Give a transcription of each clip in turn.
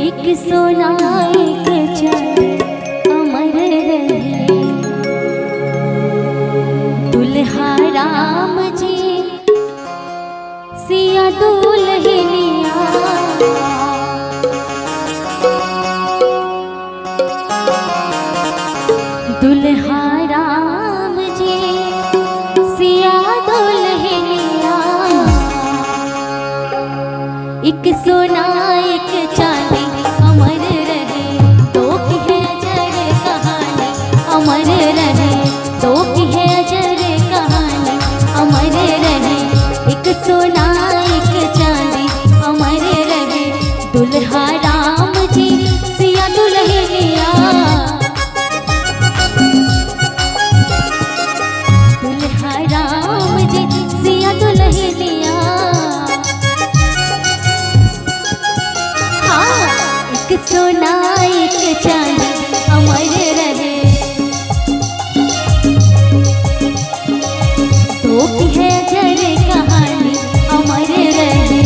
एक सोना एक चांदी अमर रहे, दुल्हा राम जी सिया दुल्हनिया। दुल्हा राम जी सिया दुल्हनिया, एक सोना एक चांदी अमर रहे, दो की है अजर कहानी अमर रहे, दो की है अजर कहानी अमर रहे, एक सोना एक चांदी अमर रहे, दुल्हा राम जी सिया दुल्हनिया। दुल्हा राम जी सिया दुल्हनिया, एक सोना एक चांदी अमर रहे, दो की है अजर कहानी अमर रहे।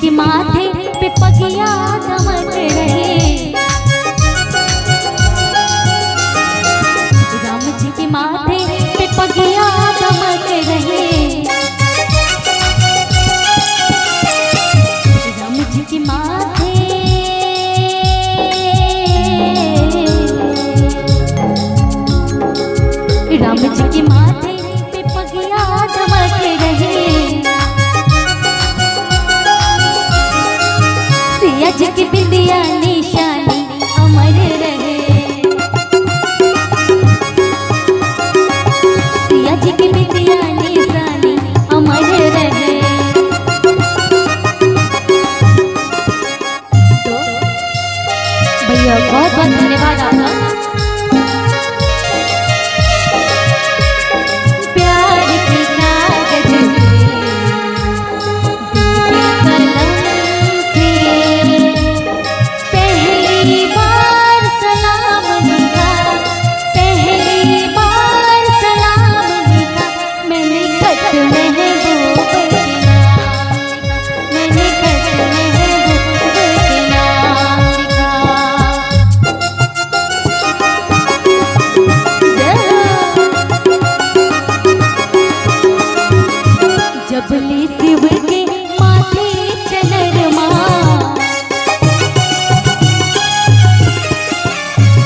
के माथे पे पगिया दमक रहे, राम जी के माथे पे पगिया दमक रहे, राम जी के माथे राम जी के माथे पे पगिया दमक रहे, सिया जी की बिंदिया निशानी अमर रहे, सिया जी की बिंदिया निशानी अमर रहे। तो भैया बहुत बहुत धन्यवाद आपका। प्यार की कागज जबली शिव के माथे चंद्रमा,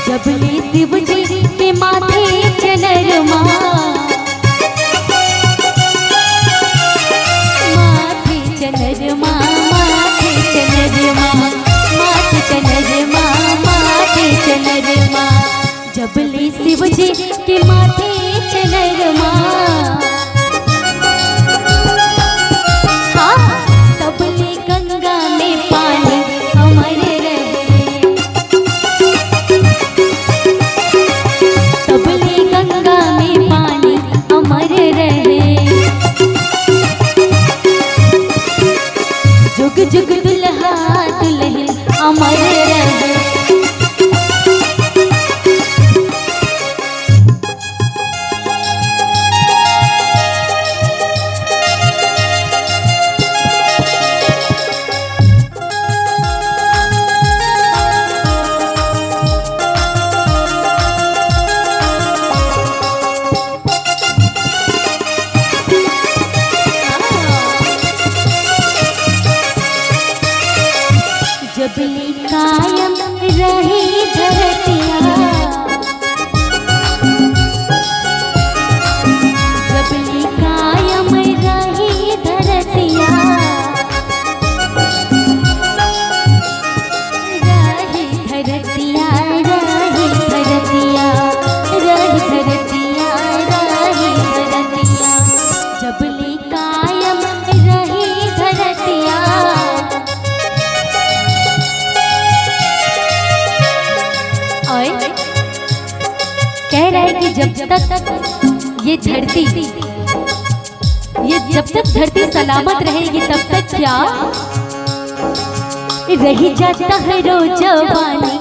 जबली शिव जी के माथे चंद्रमा, माथे चंद्रमा माथे चंद्रमा माथे चंद्रमा माथे चंद्रमा, जबली शिव जी के माथे चंद्रमा, गंगा में पानी अमर रहे, तबले गंगा में पानी अमर रहे, जुग जुग दुल्हा दुल्हन अमर रहे। और कह रहा है कि जब तक ये जब तक धरती सलामत रहेगी तब तक क्या रही जाता है रोज जवानी